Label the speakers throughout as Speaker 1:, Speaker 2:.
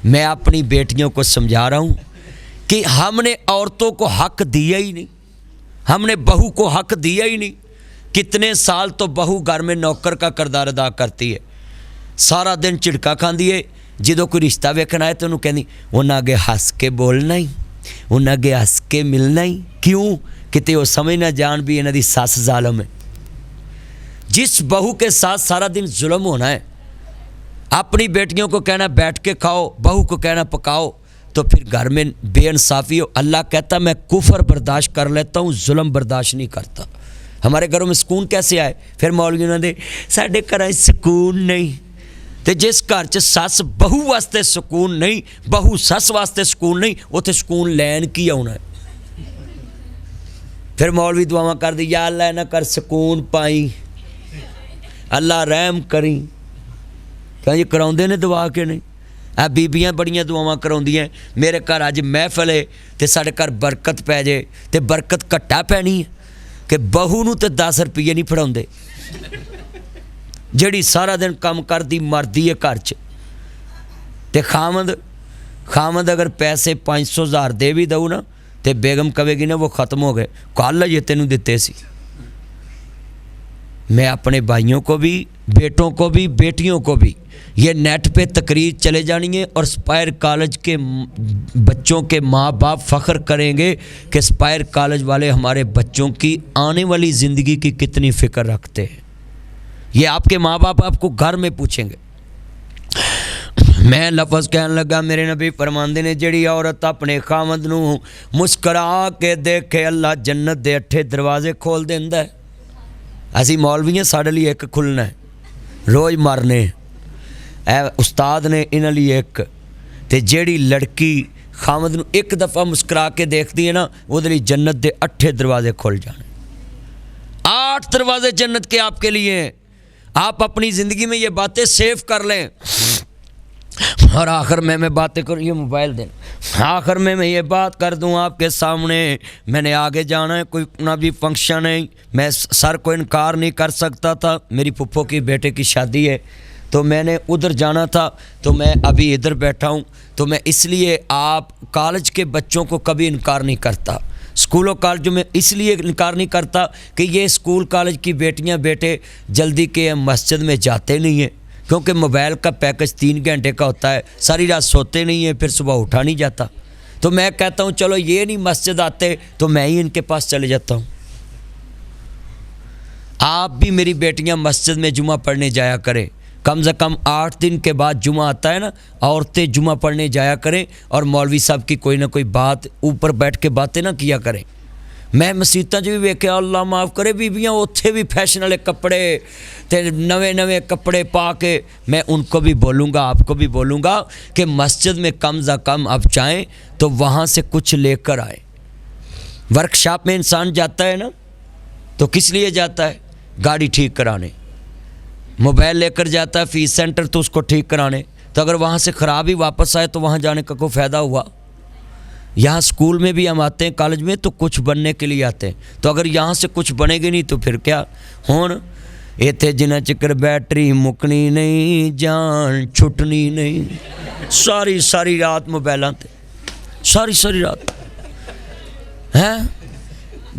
Speaker 1: میں اپنی بیٹیوں کو سمجھا رہا ہوں کہ ہم نے عورتوں کو حق دیا ہی نہیں، ہم نے بہو کو حق دیا ہی نہیں۔ کتنے سال تو بہو گھر میں نوکر کا کردار ادا کرتی ہے، سارا دن جھڑکا کھاندی ہے، جدوں کوئی رشتہ ویکھنا ہے تو انہوں کہندی انہاں اگے ہس کے بولنا ہی، انہاں اگے ہس کے ملنا ہی، کیوں؟ کتے وہ سمجھ نہ جان بھی انہاں دی ساس ظالم ہے۔ جس بہو کے ساتھ سارا دن ظلم ہونا ہے، اپنی بیٹیوں کو کہنا بیٹھ کے کھاؤ، بہو کو کہنا پکاؤ، تو پھر گھر میں بے انصافی ہو۔ اللہ کہتا میں کفر برداشت کر لیتا ہوں، ظلم برداشت نہیں کرتا۔ ہمارے گھروں میں سکون کیسے آئے؟ پھر مولویوں نے ساڈے گھر سکون نہیں، تو جس گھر چ سس بہو واسطے سکون نہیں، بہو سس واسطے سکون نہیں، اتنے سکون لین کی آنا ہے۔ پھر مولوی دعاواں کر دی، یا اللہ نہ کر سکون پائی، اللہ رحم کریں۔ کہ یہ کراؤندے نے دعا کے نہیں؟ بیبیاں بڑیاں دعاواں کراؤندیاں، میرے گھر اج محفل ہے تے ساڈے گھر برکت پی جائے، تے برکت گھٹا پینی ہے کہ بہو نوں تے 10 روپیے نہیں پھڑاؤندے، جڑی سارا دن کام کردی مردی ہے گھر چ، تے خامد اگر پیسے 500,000 دے بھی دو نا تے بیگم کہے گی نا وہ ختم ہو گئے، کل یہ تینوں دیتے سی۔ میں اپنے بھائیوں کو بھی، بیٹوں کو بھی، بیٹیوں کو بھی، یہ نیٹ پہ تقریر چلے جانی ہے، اور اسپائر کالج کے بچوں کے ماں باپ فخر کریں گے کہ اسپائر کالج والے ہمارے بچوں کی آنے والی زندگی کی کتنی فکر رکھتے ہیں۔ یہ آپ کے ماں باپ آپ کو گھر میں پوچھیں گے۔ میں لفظ کہنے لگا، میرے نبی فرماندے نے جڑی عورت اپنے خامد نوں مسکرا کے دیکھے اللہ جنت دے 8 دروازے کھول دیندا ہے۔ اسی مولوی ہیں، ساڈے لیے ایک کھلنا ہے، روز مرنے اے استاد نے انہاں لیے ایک، تے جیڑی لڑکی خامد نوں ایک دفعہ مسکرا کے دیکھتی ہے نا، وہ لیے جنت دے 8 دروازے کھل جانے۔ 8 دروازے جنت کے آپ کے لیے ہیں۔ آپ اپنی زندگی میں یہ باتیں سیو کر لیں۔ اور آخر میں باتیں کروں، یہ موبائل دیں، آخر میں یہ بات کر دوں آپ کے سامنے، میں نے آگے جانا ہے، کوئی نہ بھی فنکشن ہے، میں سر کو انکار نہیں کر سکتا تھا، میری پھپھو کی بیٹے کی شادی ہے تو میں نے ادھر جانا تھا، تو میں ابھی ادھر بیٹھا ہوں، تو میں اس لیے آپ کالج کے بچوں کو کبھی انکار نہیں کرتا، اسکول و کالجوں میں اس لیے انکار نہیں کرتا کہ یہ اسکول کالج کی بیٹیاں بیٹے جلدی کے مسجد میں جاتے نہیں ہیں، کیونکہ موبائل کا پیکج 3 گھنٹے کا ہوتا ہے، ساری رات سوتے نہیں ہیں، پھر صبح اٹھا نہیں جاتا۔ تو میں کہتا ہوں چلو یہ نہیں مسجد آتے تو میں ہی ان کے پاس چلے جاتا ہوں۔ آپ بھی میری بیٹیاں مسجد میں جمعہ پڑھنے جایا کریں، کم سے کم 8 دن کے بعد جمعہ آتا ہے نا، عورتیں جمعہ پڑھنے جایا کریں، اور مولوی صاحب کی کوئی نہ کوئی بات اوپر بیٹھ کے باتیں نہ کیا کریں۔ میں مسیتاں بھی ویکھیا، اللہ معاف کرے، بیبیاں اوتھے بھی فیشن والے کپڑے تے نویں کپڑے پا کے، میں ان کو بھی بولوں گا، آپ کو بھی بولوں گا کہ مسجد میں کم از کم آپ چاہیں تو وہاں سے کچھ لے کر آئے۔ ورکشاپ میں انسان جاتا ہے نا تو کس لیے جاتا ہے؟ گاڑی ٹھیک کرانے۔ موبائل لے کر جاتا ہے فیس سینٹر تو اس کو ٹھیک کرانے، تو اگر وہاں سے خراب ہی واپس آئے تو وہاں جانے کا کوئی فائدہ ہوا؟ یہاں اسکول میں بھی ہم آتے ہیں، کالج میں تو کچھ بننے کے لیے آتے ہیں، تو اگر یہاں سے کچھ بنے گی نہیں تو پھر کیا؟ ہون ایتھے جنہ چکر بیٹری مکنی نہیں، جان چھٹنی نہیں، ساری رات موبائلاں تے، ساری رات ہیں۔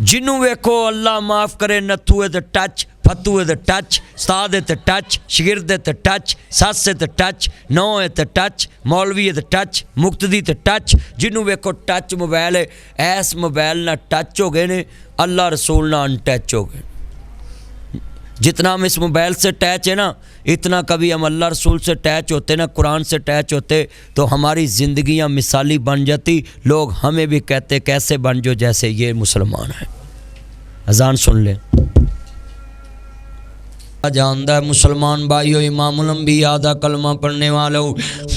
Speaker 1: جنوں ویکھو اللہ معاف کرے، نتھو تے ٹچ، فتو تے ٹچ، استاد تے ٹچ، شگرد تے ٹچ، سس تے ٹچ، نو تے ٹچ، مولوی تے ٹچ، مقتدی تے ٹچ، جنوں ویکھو ٹچ موبائل ہے۔ ایس موبائل نہ ٹچ ہو گئے نے، اللہ رسول نہ ان ٹچ ہو گئے۔ جتنا ہم اس موبائل سے ٹچ ہے نا، اتنا کبھی ہم اللہ رسول سے ٹچ ہوتے نا، قرآن سے ٹچ ہوتے تو ہماری زندگیاں مثالی بن جاتی، لوگ ہمیں بھی کہتے کیسے بن جو جیسے یہ مسلمان ہیں۔ اذان سن لیں۔ جاندہ ہے مسلمان بھائیو، امام الانبیاء دا کلمہ پڑھنے والوں،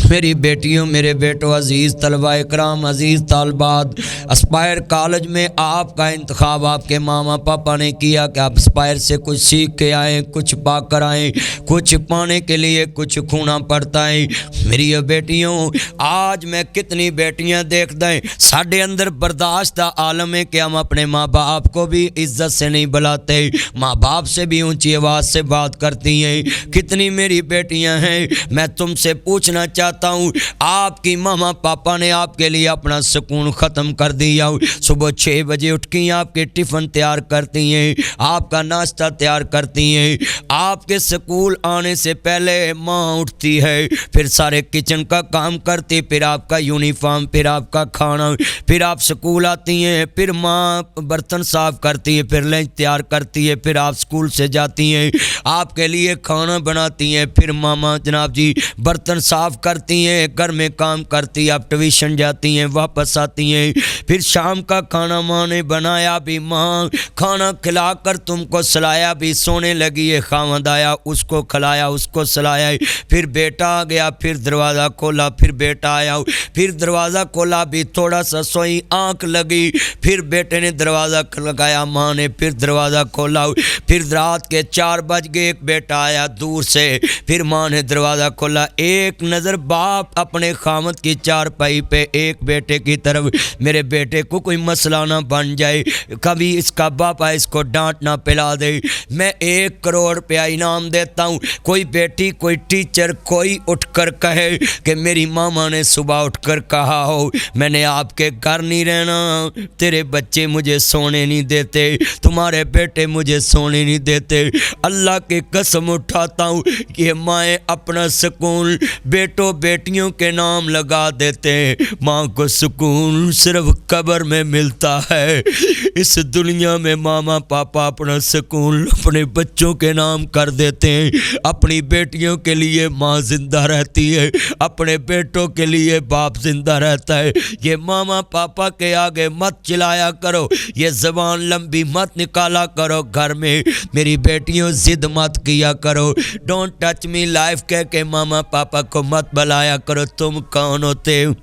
Speaker 1: میری بیٹیوں، میرے بیٹوں، عزیز طلبہ اکرام، عزیز طالبات، اسپائر کالج میں آپ کا انتخاب آپ کے ماما پاپا نے کیا کہ آپ اسپائر سے کچھ سیکھ کے آئیں، کچھ پا کر آئیں، کچھ پانے کے لیے کچھ کھونا پڑتا ہے۔ میری بیٹیوں، آج میں کتنی بیٹیاں دیکھ دیں، ساڑھے اندر برداشت دا عالم ہے کہ ہم اپنے ماں باپ کو بھی عزت سے نہیں بلاتے، ماں باپ سے بھی اونچی آواز سے برباد کرتی ہیں. کتنی میری بیٹیاں ہیں. میں تم سے پوچھنا چاہتا ہوں, آپ کی ماما پاپا نے آپ کے لیے اپنا سکون ختم کر دیا. صبح 6 بجے اٹھ کے آپ کے ٹفن تیار کرتی ہیں, آپ کا ناشتہ تیار کرتی ہیں. آپ کے سکول آنے سے پہلے ماں اٹھتی ہے, پھر سارے کچن کا کام کرتی, پھر آپ کا یونیفارم, پھر آپ کا کھانا, پھر آپ سکول آتی ہیں, پھر ماں برتن صاف کرتی ہے, پھر لنچ تیار کرتی ہے, پھر آپ سکول سے جاتی ہیں, آپ کے لیے کھانا بناتی ہیں, پھر ماما جناب جی برتن صاف کرتی ہیں, گھر میں کام کرتی ہیں, آپ ٹیوشن جاتی ہیں, واپس آتی ہیں, پھر شام کا کھانا ماں نے بنایا بھی, ماں کھانا کھلا کر تم کو سلایا بھی, سونے لگی ہے, خاوند آیا, اس کو کھلایا, اس کو سلایا, پھر بیٹا آ گیا, پھر دروازہ کھولا, پھر بیٹا آیا, پھر دروازہ کھولا بھی, تھوڑا سا سوئی, آنکھ لگی, پھر بیٹے نے دروازہ لگایا, ماں نے پھر دروازہ کھولا, پھر رات کے 4 بج گئے, ایک بیٹا آیا دور سے, پھر ماں نے دروازہ کھولا. ایک نظر باپ اپنے خامد کی چارپائی پہ ایک بیٹے کی طرف, میرے بیٹے کو کوئی مسئلہ نہ بن جائے, کبھی اس کا باپ اس کو ڈانٹ نہ پلا دے, میں 1 کروڑ روپیہ انعام دیتا ہوں. کوئی بیٹی, کوئی ٹیچر, کوئی اٹھ کر کہے کہ میری ماما نے صبح اٹھ کر کہا ہو میں نے آپ کے گھر نہیں رہنا, تیرے بچے مجھے سونے نہیں دیتے, تمہارے بیٹے مجھے سونے نہیں دیتے, اللہ کی قسم اٹھاتا ہوں کہ مائیں اپنا سکون بیٹوں بیٹیوں کے نام لگا دیتے ہیں. ماں کو سکون صرف قبر میں ملتا ہے, اس دنیا میں ماما پاپا اپنا سکون اپنے بچوں کے نام کر دیتے ہیں. اپنی بیٹیوں کے لیے ماں زندہ رہتی ہے, اپنے بیٹوں کے لیے باپ زندہ رہتا ہے. یہ ماما پاپا کے آگے مت چلایا کرو, یہ زبان لمبی مت نکالا کرو گھر میں. میری بیٹیوں ضد مت کیا کرو, ڈونٹ ٹچ می لائف کہہ کے ماما پاپا کو مت بلایا کرو. تم کون ہوتے ہو؟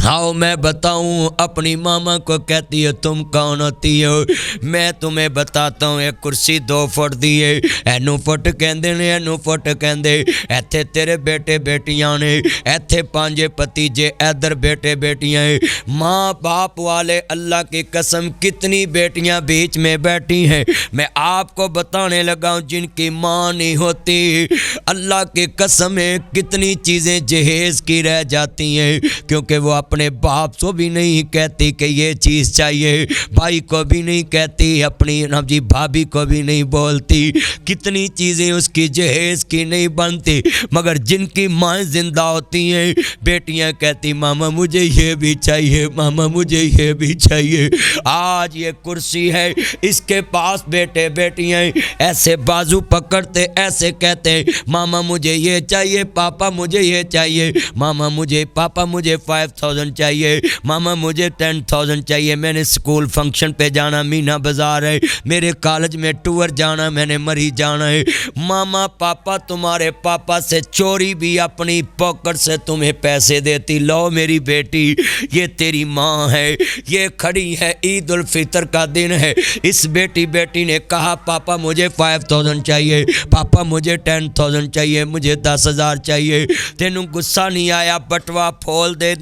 Speaker 1: آؤ میں بتاؤں, اپنی ماما کو کہتی ہے تم کون ہوتی ہو. میں تمہیں بتاتا ہوں, ایک کرسی 2 فٹ دی ہے, اینو فٹ کہندے نے, اینو فٹ کہندے, ایتھے تیرے بیٹے بیٹیاں نے, ایتھے 5 پتیجے, ادھر بیٹے بیٹیاں ہیں. ماں باپ والے اللہ کی قسم کتنی بیٹیاں بیچ میں بیٹھی ہیں. میں آپ کو بتانے لگا ہوں جن کی ماں نہیں ہوتی, اللہ کی قسم ہے کتنی چیزیں جہیز کی رہ جاتی ہیں, کیونکہ وہ اپنے باپ کو بھی نہیں کہتی کہ یہ چیز چاہیے, بھائی کو بھی نہیں کہتی, اپنی جی بھابھی کو بھی نہیں بولتی, کتنی چیزیں اس کی جہیز کی نہیں بنتی. مگر جن کی مائیں زندہ ہوتی ہیں, بیٹیاں کہتی ماما مجھے یہ بھی چاہیے, ماما مجھے یہ بھی چاہیے. آج یہ کرسی ہے, اس کے پاس بیٹے بیٹیاں ایسے بازو پکڑتے, ایسے کہتے ماما مجھے یہ چاہیے, پاپا مجھے یہ چاہیے, ماما مجھے, پاپا مجھے 5000 چاہیے, ماما مجھے 10,000 چاہیے, میں نے سکول فنکشن پہ جانا, مینا بازار ہے, میرے کالج میں ٹور جانا, میں نے مری جانا ہے. ماما پاپا تمہارے پاپا سے چوری بھی اپنی پاکٹ سے تمہیں پیسے دیتی. لو میری بیٹی, یہ تیری ماں ہے, یہ کھڑی ہے, عید الفطر کا دن ہے, اس بیٹی نے کہا پاپا مجھے 5000 چاہیے, پاپا مجھے 10,000 چاہیے, مجھے 10,000 چاہیے. تینوں غصہ نہیں آیا؟ بٹوا پھول دے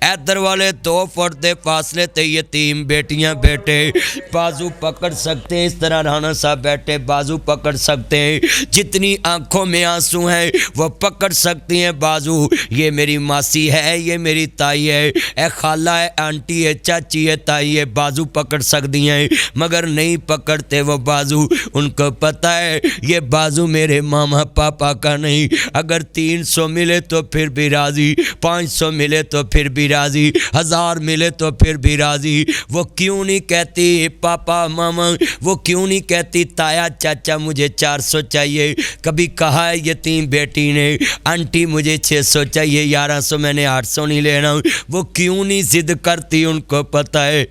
Speaker 1: ادھر والے 2 فٹ دے فاصلے تے یتیم بیٹیاں بیٹھے, بازو پکڑ سکتے ہیں, اس طرح رانا صاحب بیٹھے بازو پکڑ سکتے ہیں, جتنی آنکھوں میں آنسو ہیں وہ پکڑ سکتی ہیں بازو. یہ میری ماسی ہے, یہ میری تائی ہے, اے خالہ ہے, آنٹی ہے, چاچی ہے, تائی ہے, بازو پکڑ سکتی ہیں, مگر نہیں پکڑتے وہ بازو. ان کو پتہ ہے یہ بازو میرے ماما پاپا کا نہیں, اگر 300 ملے تو پھر بھی راضی, 500 ملے تو پھر بھی راضی, 1000 ملے تو پھر بھی راضی. وہ کیوں نہیں کہتی پاپا ماما, وہ کیوں نہیں کہتی تایا چاچا مجھے 400 چاہیے. کبھی کہا ہے یتیم بیٹی نے آنٹی مجھے 600 چاہیے, 1100, میں نے 800 نہیں لینا. وہ کیوں نہیں ضد کرتی؟ ان کو پتہ ہے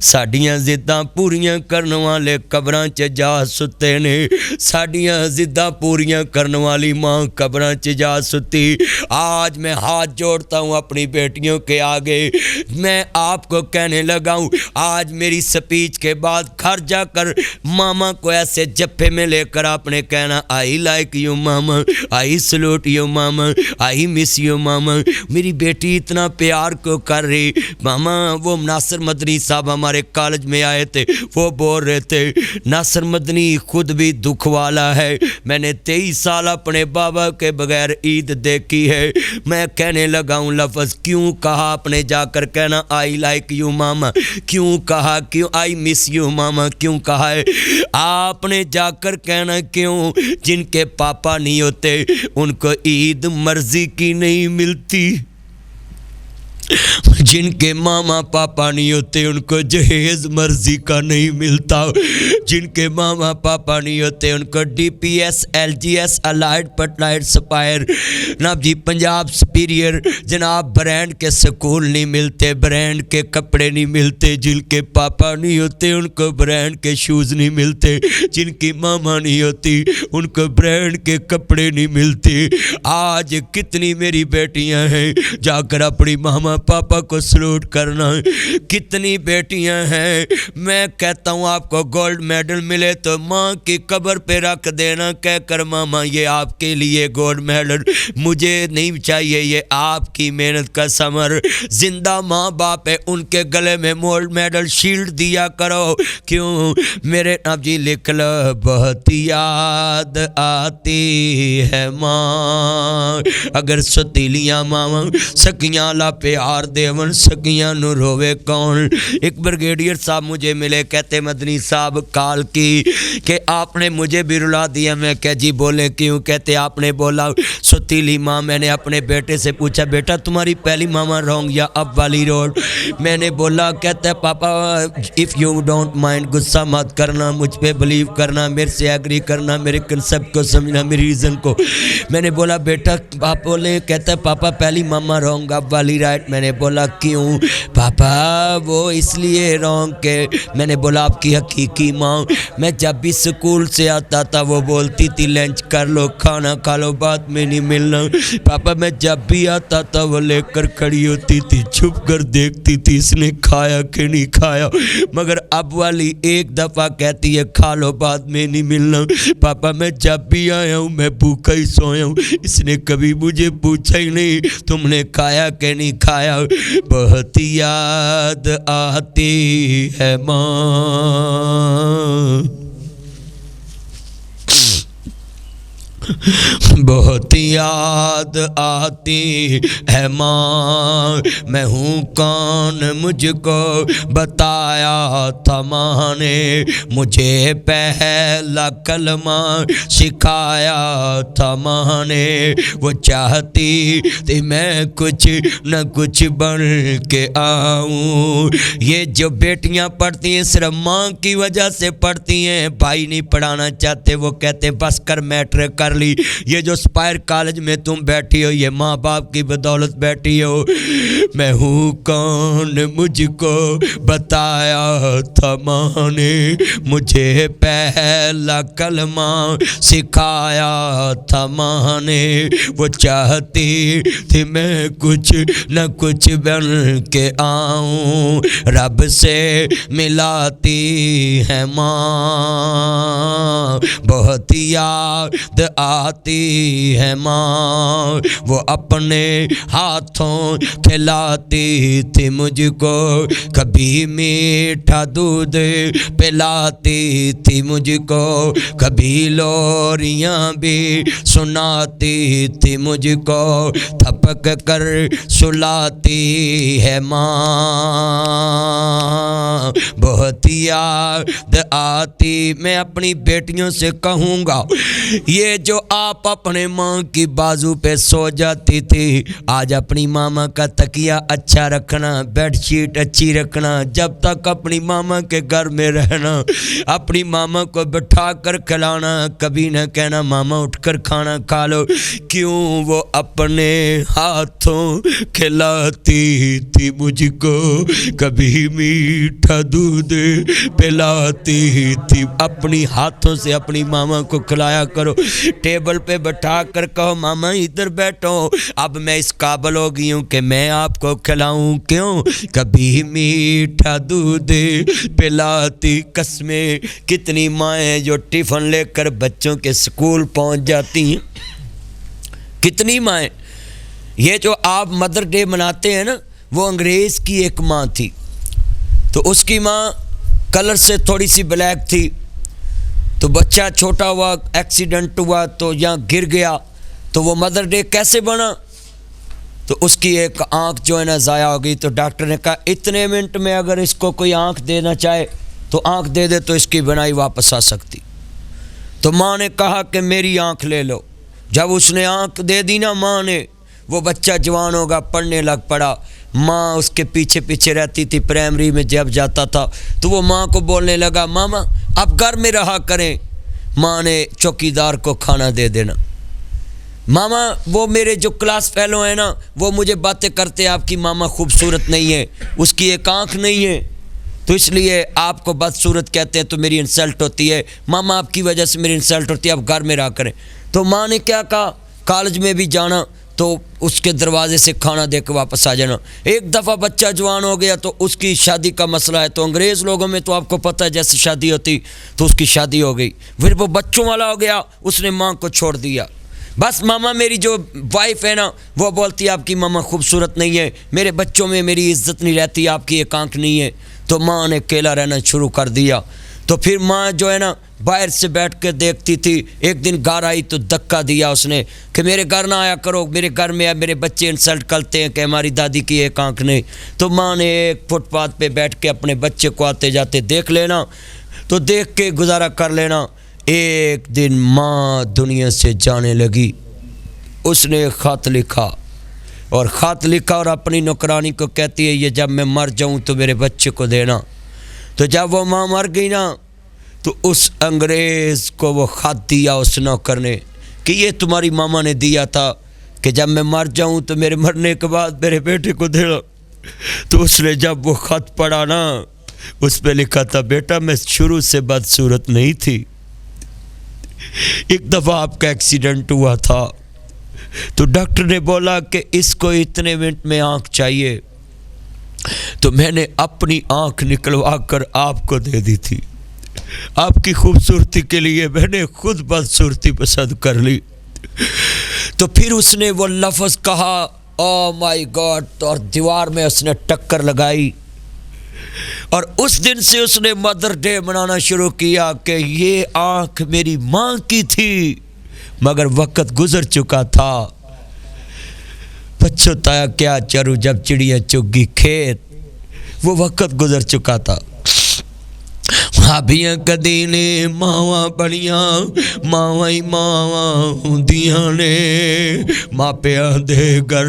Speaker 1: ساڈیاں ضداں پوریاں کرنے والے قبراں چ جا ستے نے, ساڈیاں ضداں پوریاں کرنے والی ماں قبراں چ جا ستی. آج میں ہاتھ جوڑتا ہوں اپنی بیٹیوں بھائیوں کے آگے میں آپ کو کہنے لگا ہوں، آج میری سپیچ کے بعد گھر جا کر ماما کو ایسے جپے میں لے کر آپ نے کہنا I like you mama, I salute you mama, I miss you mama. میری بیٹی اتنا پیار کو کر رہی ماما۔ وہ ناصر مدنی صاحب ہمارے کالج میں آئے تھے، وہ بول رہے تھے ناصر مدنی خود بھی دکھ والا ہے، میں نے 23 سال اپنے بابا کے بغیر عید دیکھی ہے۔ میں کہنے لگا ہوں لفظ کیوں کہا آپ نے جا کر کہنا آئی لائک یو ماما، کیوں کہا کیوں آئی مس یو ماما کیوں کہا ہے؟ آپ نے جا کر کہنا کیوں؟ جن کے پاپا نہیں ہوتے ان کو عید مرضی کی نہیں ملتی، جن کے ماما پاپا نہیں ہوتے ان کو جہیز مرضی کا نہیں ملتا، جن کے ماما پاپا نہیں ہوتے ان کو D P S L G S Allied پٹلائڈ سپائر جناب جی پنجاب سپیریئر جناب برانڈ کے سکول نہیں ملتے، برانڈ کے کپڑے نہیں ملتے، جن کے پاپا نہیں ہوتے ان کو برانڈ کے شوز نہیں ملتے، جن کی ماما نہیں ہوتی ان کو برانڈ کے کپڑے نہیں ملتے۔ آج کتنی میری بیٹیاں ہیں جا کر اپنی ماما پاپا کو سلوٹ کرنا، کتنی بیٹیاں ہیں میں کہتا ہوں آپ کو گولڈ میڈل ملے تو ماں کی قبر پہ رکھ دینا کہہ کر ماما یہ آپ کے لیے گولڈ میڈل، مجھے نہیں چاہیے، یہ آپ کی محنت کا ثمر۔ زندہ ماں باپ ہے ان کے گلے میں گولڈ میڈل شیلڈ دیا کرو، کیوں میرے اب جی لکھ لو بہت یاد آتی ہے ماں، اگر ستیلیاں ماں سکیاں لا پیار دیون سکیاں نو روے کون۔ ایک بریگیڈیئر صاحب مجھے ملے کہتے مدنی صاحب کال کی کہ آپ نے مجھے بھی رلا دیا، میں کہ جی بولے کیوں؟ کہتے آپ نے بولا ستیلی ماں۔ میں نے اپنے بیٹے سے پوچھا بیٹا تمہاری پہلی ماما رونگ یا اب والی روڈ؟ میں نے بولا کہتا ہے پاپا اف یو ڈونٹ مائنڈ غصہ مت کرنا، مجھ پہ بلیو کرنا، میرے سے ایگری کرنا، میرے کنسپٹ کو سمجھنا، میری ریزن کو۔ میں نے بولا بیٹا آپ بولے، کہتا ہے پاپا پہلی ماما رونگ اب والی رائٹ۔ میں نے بولا کیوں؟ پاپا وہ اس لیے رونگ کہ میں نے بولا آپ کی حقیقی ماں میں جب بھی سکول سے آتا تھا وہ بولتی تھی لنچ کر لو کھانا کھا لو بعد میں نہیں ملنا۔ پاپا میں جب بھی آتا تھا وہ لے کر کھڑی ہوتی تھی چھپ کر دیکھتی تھی اس نے کھایا کہ نہیں کھایا، مگر اب والی ایک دفعہ کہتی ہے کھا لو بعد میں نہیں ملنا۔ پاپا میں جب بھی آیا ہوں میں بھوکا ہی سویا ہوں، اس نے کبھی مجھے پوچھا ہی نہیں تم نے کھایا کہ نہیں کھایا۔ بہت یاد آتی ہے ماں، بہت یاد آتی ہے ماں، میں ہوں کون مجھ کو بتایا تھا ماں نے، مجھے پہلا کلمہ سکھایا تھا ماں نے، وہ چاہتی تھی میں کچھ نہ کچھ بن کے آؤں۔ یہ جو بیٹیاں پڑھتی ہیں صرف ماں کی وجہ سے پڑھتی ہیں، بھائی نہیں پڑھانا چاہتے، وہ کہتے ہیں بس کر میٹرک کر لی۔ یہ جو سپائر کالج میں تم بیٹھی ہو یہ ماں باپ کی بدولت بیٹھی ہو۔ میں ہوں کون مجھ کو بتایا تھا ماں نے، مجھے پہلا کلمہ سکھایا تھا ماں نے، وہ چاہتی تھی میں کچھ نہ کچھ بن کے آؤں، رب سے ملاتی ہے ماں، بہت یاد آتی ہے ماں، وہ اپنے ہاتھوں کھلاتی تھی مجھ کو، کبھی میٹھا دودھ پلاتی تھی مجھ کو، کبھی لوریاں بھی سناتی تھی مجھ کو، تھپک کر سلاتی ہے ماں، بہت یاد آتی۔ میں اپنی بیٹیوں سے کہوں گا یہ جو آپ اپنے ماں کی بازو پہ سو جاتی تھی، آج اپنی ماما کا تکیہ اچھا رکھنا، بیڈ شیٹ اچھی رکھنا، جب تک اپنی ماما کے گھر میں رہنا، اپنی ماما کو بٹھا کر کھلانا، کبھی نہ کہنا ماما اٹھ کر کھانا کھا لو، کیوں وہ اپنے ہاتھوں کھلاتی تھی مجھ کو، کبھی میٹھا دودھ پلاتی تھی، اپنی ہاتھوں سے اپنی ماما کو کھلایا کرو، ٹیبل پہ بٹھا کر کہو ماما ادھر بیٹھو، اب میں اس قابل ہو گئی ہوں کہ میں آپ کو کھلاؤں، کیوں؟ کبھی میٹھا دودھ پلاتی قسمیں۔ کتنی مائیں جو ٹفن لے کر بچوں کے سکول پہنچ جاتی ہیں، کتنی مائیں۔ یہ جو آپ مدر ڈے مناتے ہیں نا، وہ انگریز کی ایک ماں تھی، تو اس کی ماں کلر سے تھوڑی سی بلیک تھی، تو بچہ چھوٹا ہوا، ایکسیڈنٹ ہوا تو یہاں گر گیا، تو وہ مدر ڈے کیسے بنا؟ تو اس کی ایک آنکھ جو ہے نا ضائع ہو گئی، تو ڈاکٹر نے کہا اتنے منٹ میں اگر اس کو کوئی آنکھ دینا چاہے تو آنکھ دے دے تو اس کی بنائی واپس آ سکتی۔ تو ماں نے کہا کہ میری آنکھ لے لو۔ جب اس نے آنکھ دے دی نا ماں نے، وہ بچہ جوان ہوگا، پڑھنے لگ پڑا۔ ماں اس کے پیچھے پیچھے رہتی تھی، پرائمری میں جب جاتا تھا تو وہ ماں کو بولنے لگا ماما اب گھر میں رہا کریں، ماں نے چوکیدار کو کھانا دے دینا۔ ماما وہ میرے جو کلاس فیلو ہیں نا، وہ مجھے باتیں کرتے ہیں آپ کی ماما خوبصورت نہیں ہے، اس کی ایک آنکھ نہیں ہے، تو اس لیے آپ کو بدصورت کہتے ہیں، تو میری انسلٹ ہوتی ہے، ماما آپ کی وجہ سے میری انسلٹ ہوتی ہے، آپ گھر میں رہا کریں۔ تو ماں نے کیا کہا، کالج میں بھی جانا تو اس کے دروازے سے کھانا دے کے واپس آ جانا۔ ایک دفعہ بچہ جوان ہو گیا تو اس کی شادی کا مسئلہ ہے، تو انگریز لوگوں میں تو آپ کو پتہ ہے جیسے شادی ہوتی، تو اس کی شادی ہو گئی، پھر وہ بچوں والا ہو گیا، اس نے ماں کو چھوڑ دیا۔ بس ماما میری جو وائف ہے نا، وہ بولتی ہے آپ کی ماما خوبصورت نہیں ہے، میرے بچوں میں میری عزت نہیں رہتی، آپ کی ایک آنکھ نہیں ہے، تو ماں نے اکیلا رہنا شروع کر دیا۔ تو پھر ماں جو ہے نا باہر سے بیٹھ کے دیکھتی تھی، ایک دن گھر آئی تو دھکا دیا اس نے کہ میرے گھر نہ آیا کرو، میرے گھر میں میرے بچے انسلٹ کرتے ہیں کہ ہماری دادی کی ایک آنکھ نہیں۔ تو ماں نے ایک فٹ پاتھ پہ بیٹھ کے اپنے بچے کو آتے جاتے دیکھ لینا، تو دیکھ کے گزارا کر لینا۔ ایک دن ماں دنیا سے جانے لگی، اس نے خط لکھا اور اپنی نوکرانی کو کہتی ہے یہ جب میں مر جاؤں تو میرے بچے کو دینا۔ تو جب وہ ماں مر گئی نا، تو اس انگریز کو وہ خط دیا اس نوکر نے کہ یہ تمہاری ماما نے دیا تھا کہ جب میں مر جاؤں تو میرے مرنے کے بعد میرے بیٹے کو دینا۔ تو اس نے جب وہ خط پڑھا نا، اس پہ لکھا تھا بیٹا میں شروع سے بدصورت نہیں تھی، ایک دفعہ آپ کا ایکسیڈنٹ ہوا تھا تو ڈاکٹر نے بولا کہ اس کو اتنے منٹ میں آنکھ چاہیے، تو میں نے اپنی آنکھ نکلوا کر آپ کو دے دی تھی، آپ کی خوبصورتی کے لیے میں نے خود بدصورتی پسند کر لی۔ تو پھر اس نے وہ لفظ کہا او مائی گاڈ، اور دیوار میں اس نے ٹکر لگائی، اور اس دن سے اس نے مدر ڈے منانا شروع کیا کہ یہ آنکھ میری ماں کی تھی مگر وقت گزر چکا تھا، پچھتایا کیا چرو جب چڑیاں چگ گئی کھیت، وہ وقت گزر چکا تھا۔ بھابیاں کدی نے ماواں بڑیاں، ماواں ہی ماواں ہوندیاں نے، ماپیاں دے گھر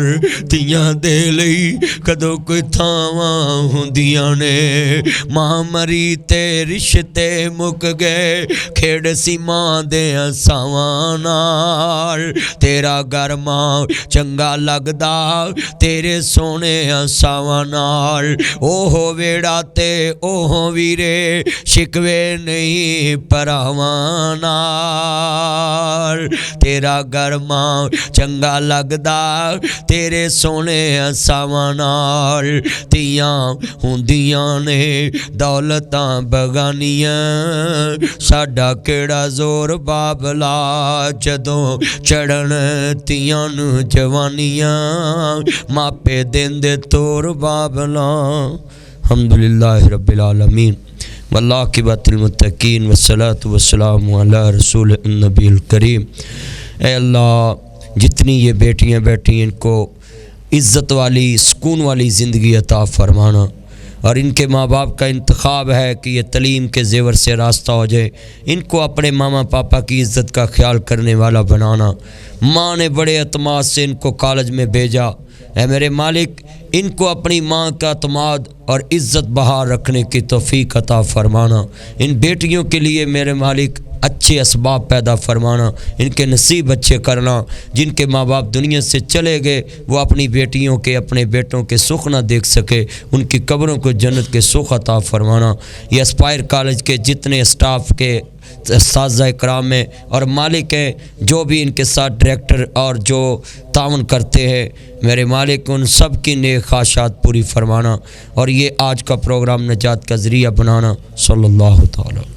Speaker 1: تیاں دے لئی کدو کوئی تھاواں ہوندیاں نے، ماں مری تے رشتے مک گئے، کھیڑ سی ماں دے ساواں نال، تیرا گھر ماں چنگا لگدا تیرے سونے ساواں نال، اوہ ویڑا تے اوہ ویرے شکوے نہیں پراواں نال، تیرا گھر ماں چنگا لگدا تیرے سونے ساواں نال، تیاں ہوندیاں نے دولتاں بگانیاں، ساڈا کیڑا زور بابلا جدوں چڑھن تیاں نو جوانیاں، ماپے دین دے تور بابلا۔ الحمدللہ رب العالمین والعاقبۃ للمتقین والصلاۃ والسلام علی رسول النبی الکریم۔ اے اللہ جتنی یہ بیٹیاں بیٹھی ہیں ان کو عزت والی سکون والی زندگی عطا فرمانا، اور ان کے ماں باپ کا انتخاب ہے کہ یہ تعلیم کے زیور سے راستہ ہو جائے، ان کو اپنے ماما پاپا کی عزت کا خیال کرنے والا بنانا۔ ماں نے بڑے اعتماد سے ان کو کالج میں بھیجا، اے میرے مالک ان کو اپنی ماں کا اعتماد اور عزت بحال رکھنے کی توفیق عطا فرمانا۔ ان بیٹیوں کے لیے میرے مالک اچھے اسباب پیدا فرمانا، ان کے نصیب اچھے کرنا۔ جن کے ماں باپ دنیا سے چلے گئے وہ اپنی بیٹیوں کے اپنے بیٹوں کے سکھ نہ دیکھ سکے، ان کی قبروں کو جنت کے سکھ عطا فرمانا۔ یہ اسپائر کالج کے جتنے اسٹاف کے اساتذہ کرام ہیں اور مالک ہیں، جو بھی ان کے ساتھ ڈائریکٹر اور جو تعاون کرتے ہیں، میرے مالک ان سب کی نیک خواہشات پوری فرمانا، اور یہ آج کا پروگرام نجات کا ذریعہ بنانا۔ صلی اللہ تعالی